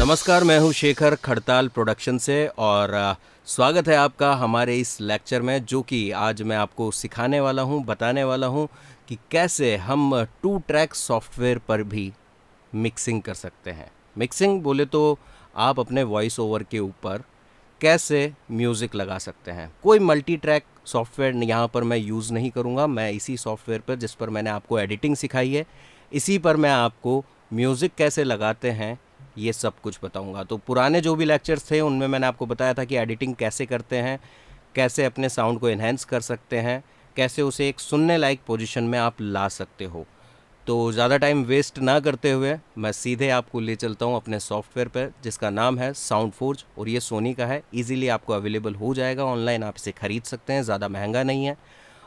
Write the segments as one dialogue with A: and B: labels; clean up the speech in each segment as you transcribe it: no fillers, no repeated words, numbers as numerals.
A: नमस्कार, मैं हूं शेखर खड़ताल प्रोडक्शन से और स्वागत है आपका हमारे इस लेक्चर में, जो कि आज मैं आपको सिखाने वाला हूं, बताने वाला हूं कि कैसे हम 2 ट्रैक सॉफ्टवेयर पर भी मिक्सिंग कर सकते हैं। मिक्सिंग बोले तो आप अपने वॉइस ओवर के ऊपर कैसे म्यूज़िक लगा सकते हैं। कोई मल्टी ट्रैक सॉफ्टवेयर यहाँ पर मैं यूज़ नहीं करूँगा। मैं इसी सॉफ्टवेयर पर, जिस पर मैंने आपको एडिटिंग सिखाई है, इसी पर मैं आपको म्यूज़िक कैसे लगाते हैं ये सब कुछ बताऊंगा। तो पुराने जो भी लेक्चर्स थे उनमें मैंने आपको बताया था कि एडिटिंग कैसे करते हैं, कैसे अपने साउंड को एनहेंस कर सकते हैं, कैसे उसे एक सुनने लायक पोजीशन में आप ला सकते हो। तो ज़्यादा टाइम वेस्ट ना करते हुए मैं सीधे आपको ले चलता हूँ अपने सॉफ्टवेयर पर, जिसका नाम है साउंड फोर्ज, और ये सोनी का है। इजीली आपको अवेलेबल हो जाएगा ऑनलाइन, आप इसे ख़रीद सकते हैं, ज़्यादा महंगा नहीं है।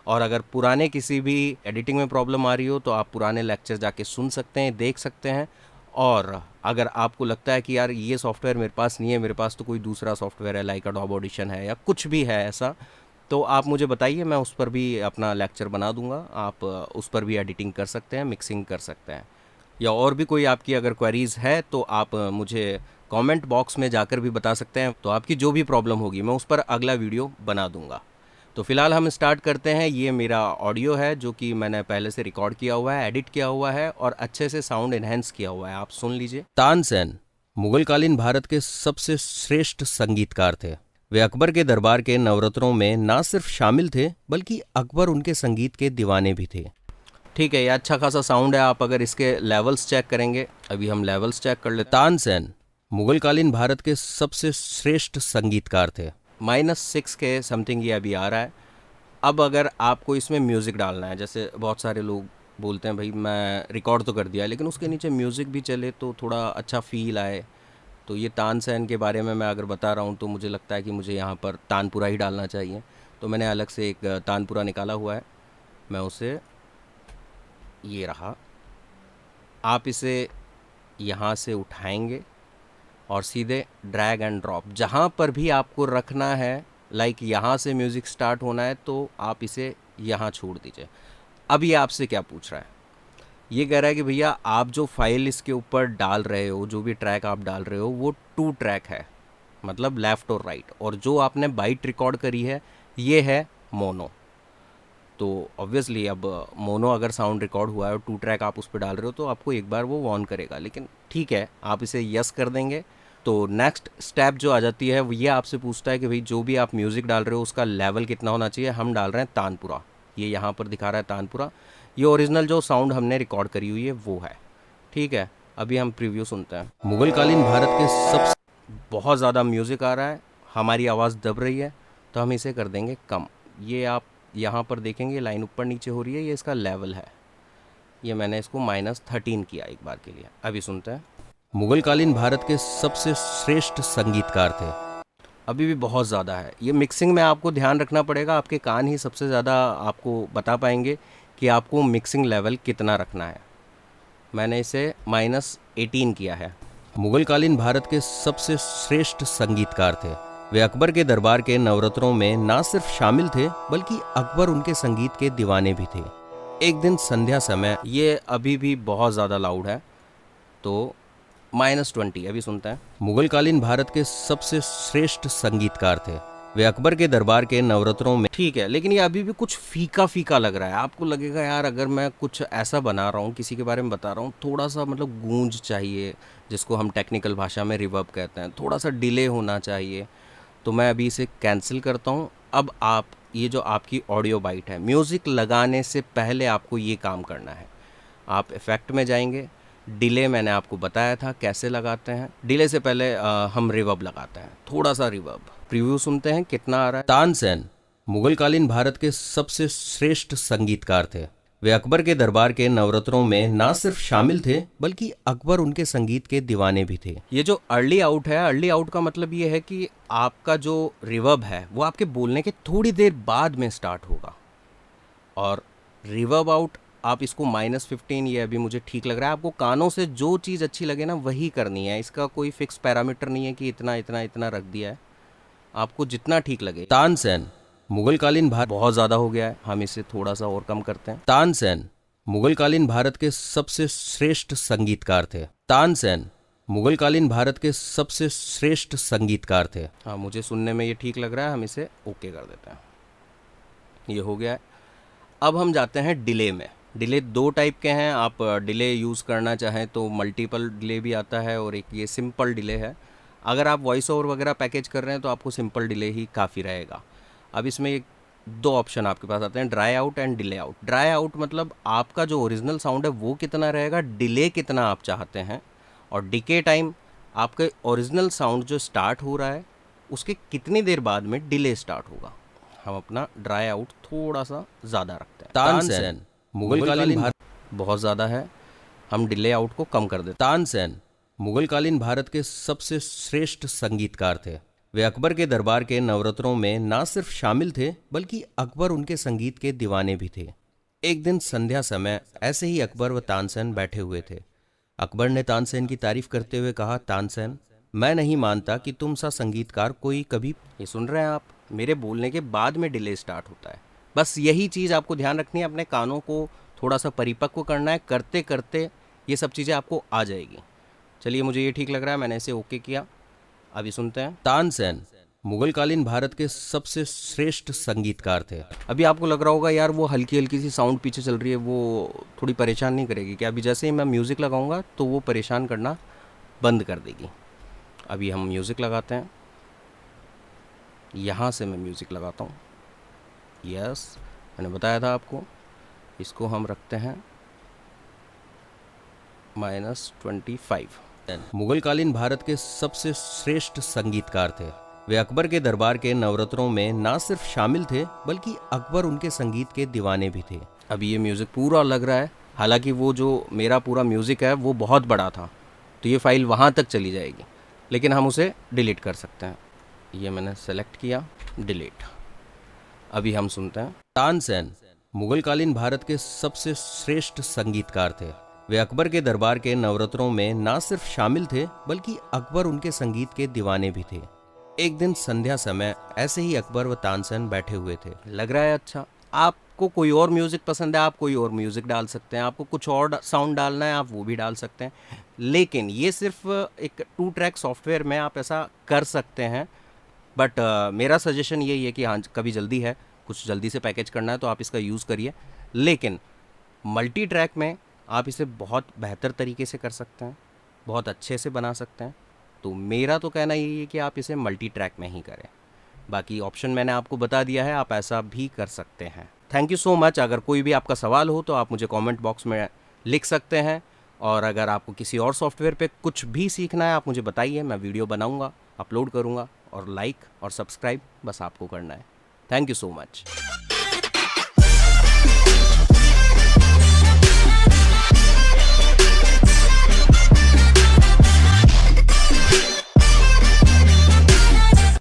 A: और अगर पुराने किसी भी एडिटिंग में प्रॉब्लम आ रही हो तो आप पुराने लेक्चर जाके सुन सकते हैं, देख सकते हैं। और अगर आपको लगता है कि यार ये सॉफ्टवेयर मेरे पास नहीं है, मेरे पास तो कोई दूसरा सॉफ्टवेयर है, लाइक अडोब ऑडिशन है या कुछ भी है ऐसा, तो आप मुझे बताइए, मैं उस पर भी अपना लेक्चर बना दूंगा। आप उस पर भी एडिटिंग कर सकते हैं, मिक्सिंग कर सकते हैं। या और भी कोई आपकी अगर क्वेरीज़ है तो आप मुझे कमेंट बॉक्स में जाकर भी बता सकते हैं। तो आपकी जो भी प्रॉब्लम होगी मैं उस पर अगला वीडियो बना दूंगा। तो फिलहाल हम स्टार्ट करते हैं। ये मेरा ऑडियो है जो कि मैंने पहले से रिकॉर्ड किया हुआ है, एडिट किया हुआ है और अच्छे से साउंड एनहेंस किया हुआ है। आप सुन लीजिए। तानसेन मुगलकालीन भारत के सबसे श्रेष्ठ संगीतकार थे। वे अकबर के दरबार के नवरत्नों में ना सिर्फ शामिल थे बल्कि अकबर उनके संगीत के दीवाने भी थे। ठीक है, ये अच्छा खासा साउंड है। आप अगर इसके लेवल्स चेक करेंगे, अभी हम लेवल्स चेक कर लेते हैं। तानसेन मुगलकालीन भारत के सबसे श्रेष्ठ संगीतकार थे। -6 के समथिंग ये अभी आ रहा है। अब अगर आपको इसमें म्यूज़िक डालना है, जैसे बहुत सारे लोग बोलते हैं भाई मैं रिकॉर्ड तो कर दिया लेकिन उसके नीचे म्यूज़िक भी चले तो थोड़ा अच्छा फील आए, तो ये तानसेन के बारे में मैं अगर बता रहा हूँ तो मुझे लगता है कि मुझे यहाँ पर तानपुरा ही डालना चाहिए। तो मैंने अलग से एक तानपुरा निकाला हुआ है, मैं उसे, ये रहा। आप इसे यहाँ से उठाएंगे और सीधे ड्रैग एंड ड्रॉप, जहाँ पर भी आपको रखना है, लाइक यहाँ से म्यूज़िक स्टार्ट होना है तो आप इसे यहाँ छोड़ दीजिए। अब ये आपसे क्या पूछ रहा है, ये कह रहा है कि भैया आप जो फाइल इसके ऊपर डाल रहे हो, जो भी ट्रैक आप डाल रहे हो वो 2 ट्रैक है, मतलब लेफ़्ट और राइट, और जो आपने बाइट रिकॉर्ड करी है ये है मोनो। तो ऑब्वियसली अब मोनो अगर साउंड रिकॉर्ड हुआ है और 2 ट्रैक आप उस पर डाल रहे हो तो आपको एक बार वो वॉर्न करेगा, लेकिन ठीक है आप इसे यस कर देंगे। तो नेक्स्ट स्टेप जो आ जाती है वो ये आपसे पूछता है कि भाई जो भी आप म्यूज़िक डाल रहे हो उसका लेवल कितना होना चाहिए। हम डाल रहे हैं तानपुरा, ये यहाँ पर दिखा रहा है तानपुरा। ये ओरिजिनल जो साउंड हमने रिकॉर्ड करी हुई है वो है। ठीक है, अभी हम प्रीव्यू सुनते हैं। मुगलकालीन भारत के सबसे, बहुत ज़्यादा म्यूज़िक आ रहा है, हमारी आवाज़ दब रही है, तो हम इसे कर देंगे कम। ये आप यहाँ पर देखेंगे लाइन ऊपर नीचे हो रही है, ये इसका लेवल है। ये मैंने इसको -13 किया एक बार के लिए। अभी सुनते हैं। मुगलकालीन भारत के सबसे श्रेष्ठ संगीतकार थे। अभी भी बहुत ज़्यादा है। ये मिक्सिंग में आपको ध्यान रखना पड़ेगा, आपके कान ही सबसे ज़्यादा आपको बता पाएंगे कि आपको मिक्सिंग लेवल कितना रखना है। मैंने इसे -18 किया है। मुगलकालीन भारत के सबसे श्रेष्ठ संगीतकार थे। वे अकबर के दरबार के नवरत्नों में ना सिर्फ शामिल थे बल्कि अकबर उनके संगीत के दीवाने भी थे। एक दिन संध्या समय, ये अभी भी बहुत ज़्यादा लाउड है, तो -20। अभी सुनते हैं। मुगलकालीन भारत के सबसे श्रेष्ठ संगीतकार थे। वे अकबर के दरबार के नवरत्नों में, ठीक है, लेकिन ये अभी भी कुछ फीका फीका लग रहा है। आपको लगेगा यार अगर मैं कुछ ऐसा बना रहा हूँ, किसी के बारे में बता रहा हूँ, थोड़ा सा मतलब गूंज चाहिए, जिसको हम टेक्निकल भाषा में रिवर्ब कहते हैं, थोड़ा सा डिले होना चाहिए। तो मैं अभी इसे कैंसिल करता हूँ। अब आप, ये जो आपकी ऑडियो बाइट है, म्यूज़िक लगाने से पहले आपको ये काम करना है। आप इफ़ेक्ट में जाएंगे, डिले मैंने आपको बताया था कैसे लगाते हैं। डिले से पहले हम रिवर्ब लगाते हैं, थोड़ा सा रिवर्ब। प्रीव्यू सुनते हैं कितना आ रहा है। तानसेन मुगलकालीन भारत के सबसे श्रेष्ठ संगीतकार थे। वे अकबर के दरबार के नवरत्नों में ना सिर्फ शामिल थे बल्कि अकबर उनके संगीत के दीवाने भी थे। ये जो अर्ली आउट है, अर्ली आउट का मतलब ये है कि आपका जो रिवर्ब है वो आपके बोलने के थोड़ी देर बाद में स्टार्ट होगा। और रिवर्ब आउट आप इसको -15, ये अभी मुझे ठीक लग रहा है। आपको कानों से जो चीज़ अच्छी लगे ना वही करनी है, इसका कोई फिक्स पैरामीटर नहीं है कि इतना इतना इतना रख दिया है, आपको जितना ठीक लगे। तानसेन मुगलकालीन भारत, बहुत ज़्यादा हो गया है, हम इसे थोड़ा सा और कम करते हैं। तानसेन मुगलकालीन भारत के सबसे श्रेष्ठ संगीतकार थे। तानसेन मुगल कालीन भारत के सबसे श्रेष्ठ संगीतकार थे। हाँ, मुझे सुनने में ये ठीक लग रहा है, हम इसे ओके कर देते हैं। ये हो गया है। अब हम जाते हैं डिले में। डिले दो टाइप के हैं, आप डिले यूज़ करना चाहें तो मल्टीपल डिले भी आता है और एक ये सिंपल डिले है। अगर आप वॉइस ओवर वगैरह पैकेज कर रहे हैं तो आपको सिंपल डिले ही काफ़ी रहेगा। अब इसमें एक दो ऑप्शन आपके पास आते हैं, dry out and delay out. Dry out मतलब आपका जो ओरिजिनल साउंड है वो कितना रहेगा, डिले कितना आप चाहते हैं, और डिके टाइम आपके ओरिजिनल साउंड जो स्टार्ट हो रहा है उसके कितनी देर बाद में डिले स्टार्ट होगा। हम अपना ड्राई आउट थोड़ा सा ज़्यादा रखते हैं। तानसेन मुगल कालीन भारत बहुत ज़्यादा है, हम डिले आउट को कम कर देते हैं। तानसेन मुगल कालीन भारत के सबसे श्रेष्ठ संगीतकार थे। वे अकबर के दरबार के नवरत्नों में ना सिर्फ शामिल थे बल्कि अकबर उनके संगीत के दीवाने भी थे। एक दिन संध्या समय ऐसे ही अकबर व तानसेन बैठे हुए थे। अकबर ने तानसेन की तारीफ करते हुए कहा, तानसेन, मैं नहीं मानता कि तुम सा संगीतकार कोई कभी। ये सुन रहे हैं आप, मेरे बोलने के बाद में डिले स्टार्ट होता है। बस यही चीज़ आपको ध्यान रखनी है, अपने कानों को थोड़ा सा परिपक्व करना है, करते करते ये सब चीज़ें आपको आ जाएगी। चलिए, मुझे ये ठीक लग रहा है, मैंने इसे ओके किया। अभी सुनते हैं। तानसेन मुगल कालीन भारत के सबसे श्रेष्ठ संगीतकार थे। अभी आपको लग रहा होगा यार वो हल्की हल्की सी साउंड पीछे चल रही है, वो थोड़ी परेशान नहीं करेगी क्या? अभी जैसे ही मैं म्यूज़िक लगाऊंगा तो वो परेशान करना बंद कर देगी। अभी हम म्यूज़िक लगाते हैं, यहाँ से मैं म्यूज़िक लगाता हूँ। यस, मैंने बताया था आपको। इसको हम रखते हैं -25। मुगल कालीन भारत के सबसे श्रेष्ठ संगीतकार थे। वे अकबर के दरबार के नवरत्नों में ना सिर्फ शामिल थे बल्कि अकबर उनके संगीत के दीवाने भी थे। अभी ये म्यूज़िक पूरा लग रहा है, हालांकि वो जो मेरा पूरा म्यूज़िक है वो बहुत बड़ा था तो ये फाइल वहाँ तक चली जाएगी, लेकिन हम उसे डिलीट कर सकते हैं। ये मैंने सेलेक्ट किया, डिलीट। अभी हम सुनते हैं। तानसेन मुगल कालीन भारत के सबसे श्रेष्ठ संगीतकार थे। वे अकबर के दरबार के नवरत्नों में ना सिर्फ शामिल थे बल्कि अकबर उनके संगीत के दीवाने भी थे। एक दिन संध्या समय ऐसे ही अकबर व तानसेन बैठे हुए थे। लग रहा है अच्छा। आपको कोई और म्यूज़िक पसंद है, आप कोई और म्यूज़िक डाल सकते हैं, आपको कुछ और साउंड डालना है आप वो भी डाल सकते हैं, लेकिन ये सिर्फ एक 2 ट्रैक सॉफ्टवेयर में आप ऐसा कर सकते हैं। बट मेरा सजेशन यही है कि हाँ, कभी जल्दी है, कुछ जल्दी से पैकेज करना है तो आप इसका यूज़ करिए, लेकिन मल्टी ट्रैक में आप इसे बहुत बेहतर तरीके से कर सकते हैं, बहुत अच्छे से बना सकते हैं। तो मेरा तो कहना यही है कि आप इसे मल्टी ट्रैक में ही करें। बाकी ऑप्शन मैंने आपको बता दिया है, आप ऐसा भी कर सकते हैं। Thank you so much. अगर कोई भी आपका सवाल हो तो आप मुझे कमेंट बॉक्स में लिख सकते हैं, और अगर आपको किसी और सॉफ्टवेयर पे कुछ भी सीखना है आप मुझे बताइए, मैं वीडियो बनाऊंगा, अपलोड करूंगा, और लाइक और सब्सक्राइब बस आपको करना है। Thank you so much.